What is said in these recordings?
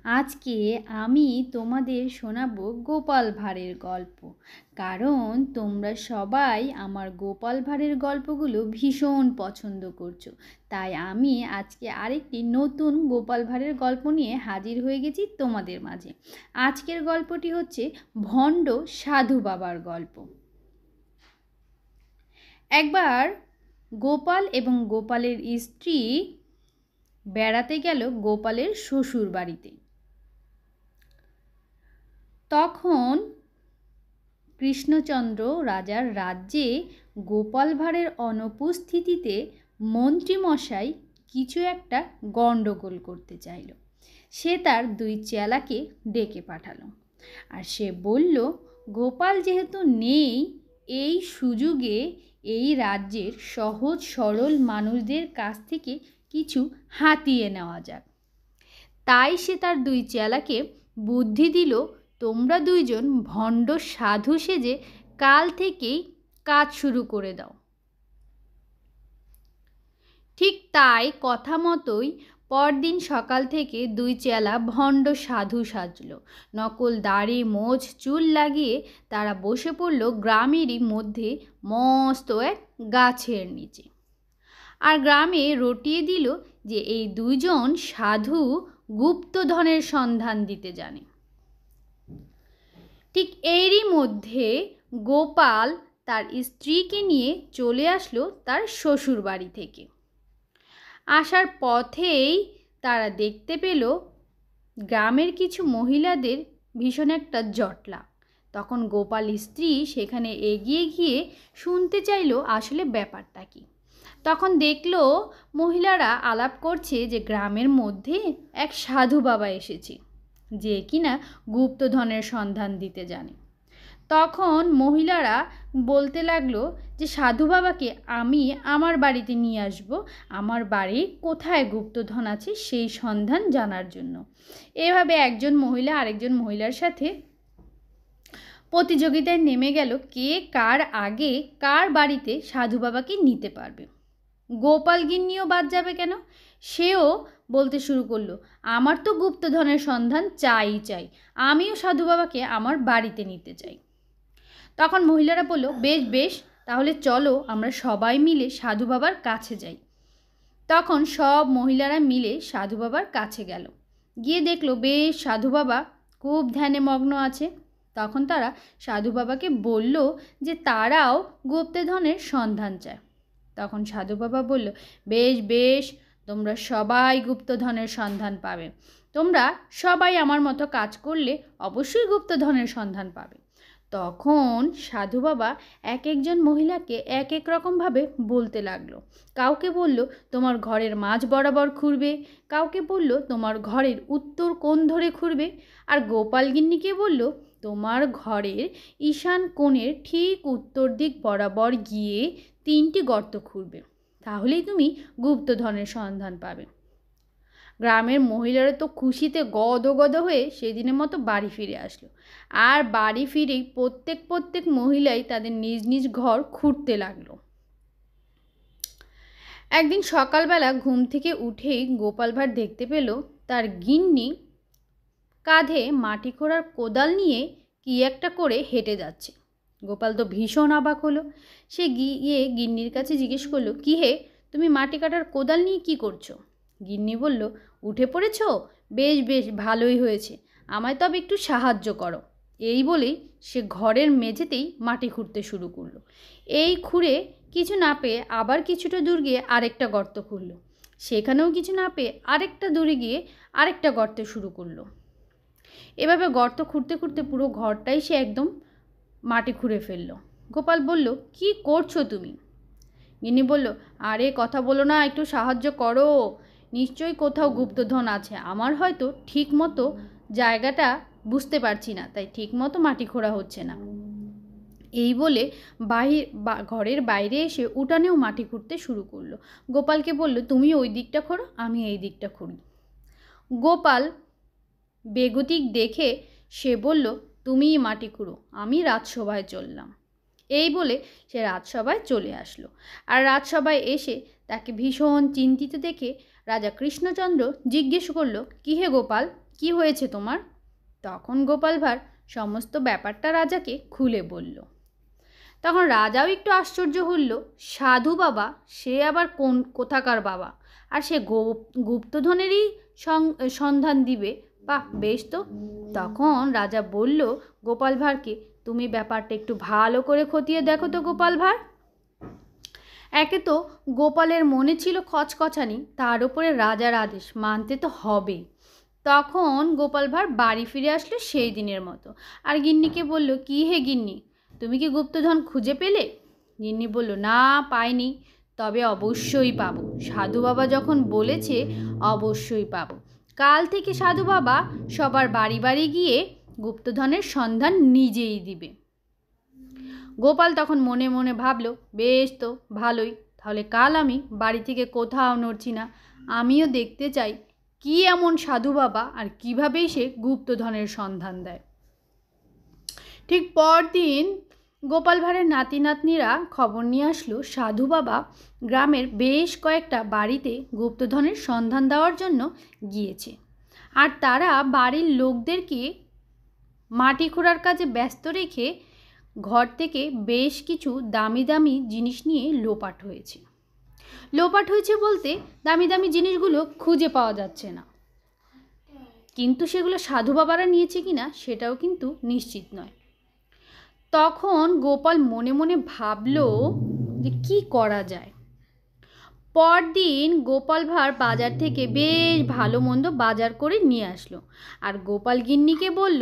আজকে আমি তোমাদের শোনাবো গোপাল ভাঁড়ের গল্প। কারণ তোমরা সবাই আমার গোপাল ভাঁড়ের গল্পগুলো ভীষণ পছন্দ করছো, তাই আমি আজকে আরেকটি নতুন গোপাল ভাঁড়ের গল্প নিয়ে হাজির হয়ে গেছি তোমাদের মাঝে। আজকের গল্পটি হচ্ছে ভণ্ড সাধু বাবার গল্প। একবার গোপাল এবং গোপালের স্ত্রী বেড়াতে গেল গোপালের শ্বশুর বাড়িতে। তখন কৃষ্ণচন্দ্র রাজার রাজ্যে গোপাল ভাঁড়ের অনুপস্থিতিতে মন্ত্রীমশাই কিছু একটা গণ্ডগোল করতে চাইল। সে তার দুই চেলাকে ডেকে পাঠালো, আর সে বলল, গোপাল যেহেতু নেই, এই সুযোগে এই রাজ্যের সহজ সরল মানুষদের কাছ থেকে কিছু হাতিয়ে নেওয়া যাক। তাই সে তার দুই চেলাকে বুদ্ধি দিল, তোমরা দুইজন ভণ্ড সাধু সেজে কাল থেকেই কাজ শুরু করে দাও। ঠিক তাই কথা মতোই পরদিন সকাল থেকে দুই চেলা ভণ্ড সাধু সাজল। নকল দাড়ি মোছ চুল লাগিয়ে তারা বসে পড়ল গ্রামেরই মধ্যে মস্ত এক গাছের নিচে। আর গ্রামে রটিয়ে দিল যে এই দুইজন সাধু গুপ্তধনের সন্ধান দিতে জানে। ঠিক এরই মধ্যে গোপাল তার স্ত্রীকে নিয়ে চলে আসলো তার শ্বশুর বাড়ি থেকে। আসার পথেই তারা দেখতে পেল গ্রামের কিছু মহিলাদের ভীষণ একটা জটলা। তখন গোপাল স্ত্রী সেখানে এগিয়ে গিয়ে শুনতে চাইল আসলে ব্যাপারটা কি। তখন দেখলো মহিলারা আলাপ করছে যে গ্রামের মধ্যে এক সাধু বাবা এসেছে, যে কিনা গুপ্তধনের সন্ধান দিতে জানে। তখন মহিলারা বলতে লাগলো যে সাধু বাবাকে আমি আমার বাড়িতে নিয়ে আসব, আমার বাড়ি কোথায় গুপ্তধন আছে সেই সন্ধান জানার জন্য। এভাবে একজন মহিলা আরেকজন মহিলার সাথে প্রতিযোগিতায় নেমে গেল, কে কার আগে কার বাড়িতে সাধু বাবাকে নিতে পারবে। গোপাল গিন্নিও বাদ যাবে কেন, সেও বলতে শুরু করলো, আমার তো গুপ্তধনের সন্ধান চাই, আমিও সাধু বাবাকে আমার বাড়িতে নিতে চাই। তখন মহিলারা বলল, বেশ বেশ, তাহলে চলো আমরা সবাই মিলে সাধু বাবার কাছে যাই। তখন সব মহিলারা মিলে সাধু বাবার কাছে গেল। গিয়ে দেখলো বেশ সাধু বাবা খুব ধ্যানে মগ্ন আছে। তখন তারা সাধু বাবাকে বলল যে তারাও গুপ্তধনের সন্ধান চায়। তখন সাধু বাবা বলল, বেশ বেশ, তোমরা সবাই গুপ্তধনের সন্ধান পাবে। তোমরা সবাই আমার মতো কাজ করলে অবশ্যই গুপ্তধনের সন্ধান পাবে। তখন সাধু বাবা এক একজন মহিলাকে এক এক রকমভাবে বলতে লাগলো। কাউকে বলল তোমার ঘরের মাঝ বরাবর খুঁড়বে, কাউকে বলল তোমার ঘরের উত্তর কোণ ধরে খুঁড়বে, আর গোপাল গিন্নিকে বলল তোমার ঘরের ঈশান কোণের ঠিক উত্তর দিক বরাবর গিয়ে 3টি গর্ত খুঁড়বে, তাহলেই তুমি গুপ্তধনের সন্ধান পাবে। গ্রামের মহিলারা তো খুশিতে গদগদ হয়ে সেদিনের মতো বাড়ি ফিরে আসলো। আর বাড়ি ফিরেই প্রত্যেক মহিলাই তাদের নিজ নিজ ঘর খুঁড়তে লাগলো। একদিন সকালবেলা ঘুম থেকে উঠেই গোপাল ভাঁড় দেখতে পেল তার গিন্নি কাঁধে মাটি খোঁড়ার কোদাল নিয়ে কি একটা করে হেঁটে যাচ্ছে। গোপাল তো ভীষণ অবাক হলো। সে গিয়ে গিন্নির কাছে জিজ্ঞেস করলো, কি হে, তুমি মাটি কাটার কোদাল নিয়ে কি করছো? গিন্নি বলল, উঠে পড়েছ, বেশ বেশ, ভালোই হয়েছে, আমায় তবে একটু সাহায্য করো। এই বলেই সে ঘরের মেঝেতেই মাটি খুঁড়তে শুরু করলো। এই খুঁড়ে কিছু না পেয়ে আবার কিছুটা দূর গিয়ে আরেকটা গর্ত খুঁড়ল, সেখানেও কিছু না পেয়ে আরেকটা দূরে গিয়ে আরেকটা গর্ত শুরু করলো। এভাবে গর্ত খুঁড়তে খুঁড়তে পুরো ঘরটাই সে একদম মাটি খুঁড়ে ফেললো। গোপাল বলল, কি করছো তুমি? গিন্নি বলল, আরে কথা বলো না, একটু সাহায্য করো, নিশ্চয়ই কোথাও গুপ্তধন আছে, আমার হয়তো ঠিক মতো জায়গাটা বুঝতে পারছি না, তাই ঠিক মতো মাটি খোঁড়া হচ্ছে না। এই বলে ঘরের বাইরে এসে উঠানেও মাটি খুঁড়তে শুরু করলো। গোপালকে বলল, তুমি ওই দিকটা খোঁড়ো, আমি এই দিকটা খুঁড়ি। গোপাল বেগতিক দেখে সে বলল, তুমিই মাটি খুঁড়ো, আমি রাজসভায় চললাম। এই বলে সে রাজসভায় চলে আসলো। আর রাজসভায় এসে তাকে ভীষণ চিন্তিত দেখে রাজা কৃষ্ণচন্দ্র জিজ্ঞেস করলো, কি হে গোপাল, কি হয়েছে তোমার? তখন গোপাল ভাঁড় সমস্ত ব্যাপারটা রাজাকে খুলে বলল। তখন রাজাও একটু আশ্চর্য হল, সাধু বাবা সে আবার কোথাকার বাবা, আর সে গুপ্তধনেরই সন্ধান দিবে? বাহ, বেশ তো। তখন রাজা বলল গোপাল ভাঁড়কে, তুমি ব্যাপারটা একটু ভালো করে খতিয়ে দেখো তো গোপাল ভাঁড়। একে তো গোপালের মনে ছিল খচখচানি, তার উপরে রাজার আদেশ মানতে তো হবে। তখন গোপাল ভাঁড় বাড়ি ফিরে আসলো সেই দিনের মতো, আর গিন্নিকে বলল, কি হে গিন্নি, তুমি কি গুপ্তধন খুঁজে পেলে? গিন্নি বলল, না, পাইনি, তবে অবশ্যই পাবো। সাধু বাবা যখন বলেছে অবশ্যই পাবো। কাল থেকে সাধু বাবা সবার বাড়ি বাড়ি গিয়ে গুপ্তধনের সন্ধান নিজেই দিবে। গোপাল তখন মনে মনে ভাবল, বেশ তো, ভালোই, তাহলে কাল আমি বাড়ি থেকে কোথাও নড়ছি না। আমিও দেখতে চাই কি এমন সাধু বাবা আর কিভাবেই সে গুপ্তধনের সন্ধান দেয়। ঠিক পরদিন গোপাল ভাঁড়ের নাতি নাতনিরা খবর নিয়ে আসলো সাধু বাবা গ্রামের বেশ কয়েকটা বাড়িতে গুপ্তধনের সন্ধান দেওয়ার জন্য গিয়েছে, আর তারা বাড়ির লোকদেরকে মাটি খোঁড়ার কাজে ব্যস্ত রেখে ঘর থেকে বেশ কিছু দামি দামি জিনিস নিয়ে লোপাট হয়েছে। লোপাট হয়েছে বলতে দামি দামি জিনিসগুলো খুঁজে পাওয়া যাচ্ছে না, কিন্তু সেগুলো সাধু বাবারা নিয়েছে কিনা সেটাও কিন্তু নিশ্চিত নয়। তখন গোপাল মনে মনে ভাবল যে কি করা যায়। পরদিন গোপাল ভাঁড় বাজার থেকে বেশ ভালো মন্দ বাজার করে নিয়ে আসলো, আর গোপাল গিন্নিকে বলল,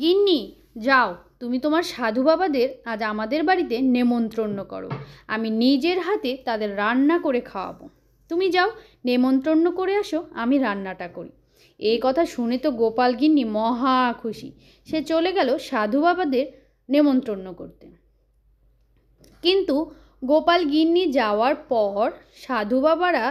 গিন্নি যাও, তুমি তোমার সাধু বাবাদের আজ আমাদের বাড়িতে নেমন্ত্রণ করো, আমি নিজের হাতে তাদের রান্না করে খাওয়াবো। তুমি যাও, নেমন্ত্রণ করে আসো, আমি রান্নাটা করি। এই কথা শুনে তো গোপাল গিন্নি মহা খুশি, সে চলে গেল সাধু বাবাদের নেমন্ত্রণ করতে। কিন্তু গোপাল গিন্নি যাওয়ার পর সাধু বাবারা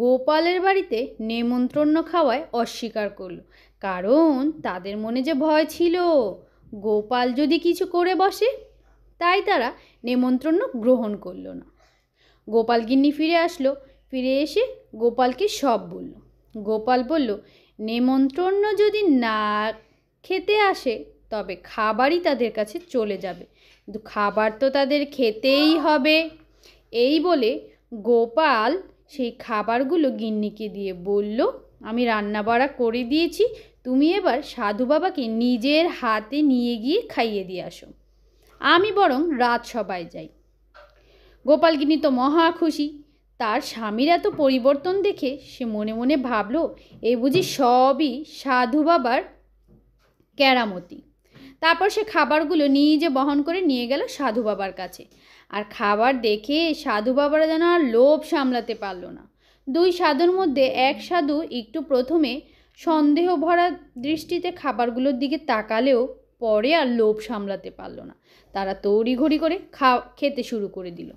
গোপালের বাড়িতে নেমন্ত্রণ খাওয়ায় অস্বীকার করল, কারণ তাদের মনে যে ভয় ছিল গোপাল যদি কিছু করে বসে, তাই তারা নেমন্ত্রণ গ্রহণ করল না। গোপাল গিন্নি ফিরে আসলো, ফিরে এসে গোপালকে সব বলল। গোপাল বলল, নেমন্ত্রণ যদি না খেতে আসে তবে খাবারই তাদের কাছে চলে যাবে, কিন্তু খাবার তো তাদের খেতেই হবে। এই বলে গোপাল সেই খাবারগুলো গিন্নিকে দিয়ে বলল, আমি রান্না বাড়া করে দিয়েছি, তুমি এবার সাধু বাবাকে নিজের হাতে নিয়ে গিয়ে খাইয়ে দিয়ে আসো, আমি বরং রাজসভায় যাই। গোপাল গিন্নি তো মহা খুশি, তার স্বামীর এত পরিবর্তন দেখে সে মনে মনে ভাবল, এই বুঝি সবই সাধু বাবার কেরামতি। তারপর সে খাবারগুলো নিজে বহন করে নিয়ে গেল সাধু বাবার কাছে, আর খাবার দেখে সাধু বাবারা যেন আর লোভ সামলাতে পারল না। দুই সাধুর মধ্যে এক সাধু একটু প্রথমে সন্দেহ ভরা দৃষ্টিতে খাবারগুলোর দিকে তাকালেও পরে আর লোভ সামলাতে পারল না, তারা তড়িঘড়ি করে খেতে শুরু করে দিল।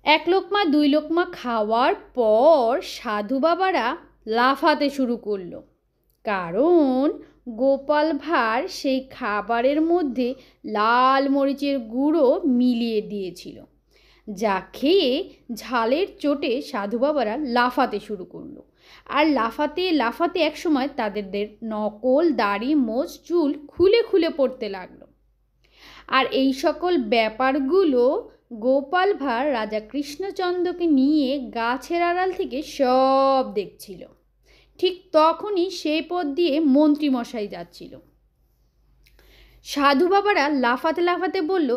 এক লোকমা দুই লোকমা খাওয়ার পর সাধু বাবারা লাফাতে শুরু করলো, কারণ গোপাল ভাঁড় সেই খাবারের মধ্যে লাল মরিচের গুঁড়ো মিলিয়ে দিয়েছিল, যা খেয়ে ঝালের চোটে সাধু বাবারা লাফাতে শুরু করলো। আর লাফাতে লাফাতে একসময় তাদের নকল দাড়ি মোচ চুল খুলে খুলে পড়তে লাগলো। আর এই সকল ব্যাপারগুলো গোপাল ভাঁড় রাজা কৃষ্ণচন্দ্রকে নিয়ে গাছের আড়াল থেকে সব দেখছিল। ঠিক তখনই সেই পথ দিয়ে মন্ত্রীমশাই যাচ্ছিল। সাধু বাবারা লাফাতে লাফাতে বলল,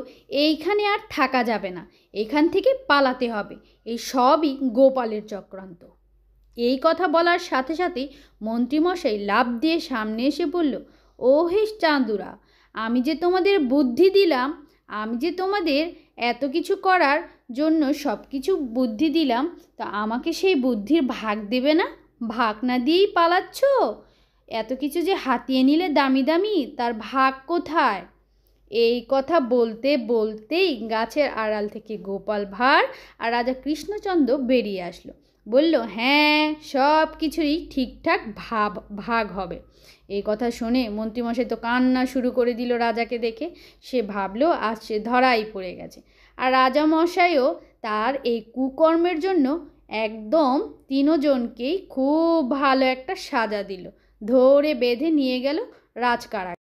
এইখানে আর থাকা যাবে না, এখান থেকে পালাতে হবে, এই সবই গোপালের চক্রান্ত। এই কথা বলার সাথে সাথে মন্ত্রীমশাই লাফ দিয়ে সামনে এসে বলল, ও হে চাঁদুরা, আমি যে তোমাদের বুদ্ধি দিলাম, আমি যে তোমাদের এত কিছু করার জন্য সব কিছু বুদ্ধি দিলাম, তা আমাকে সেই বুদ্ধির ভাগ দেবে না? ভাগ না দিয়েই পালাচ্ছ? এত কিছু যে হাতিয়ে নিলে দামি দামি, তার ভাগ কোথায়? এই কথা বলতে বলতেই গাছের আড়াল থেকে গোপাল ভাঁড় আর রাজা কৃষ্ণচন্দ্র বেরিয়ে আসলো। বলল, হ্যাঁ, সব কিছুরই ঠিকঠাক ভাগ হবে। এই কথা শুনে মন্ত্রীমশাই তো কান্না শুরু করে দিল রাজাকে দেখে। সে ভাবলো আজ সে ধরাই পড়ে গেছে। আর রাজামশাইও তার এই কুকর্মের জন্য একদম তিনজনকেই খুব ভালো একটা সাজা দিল। ধরে বেঁধে নিয়ে গেল রাজকারাগারে।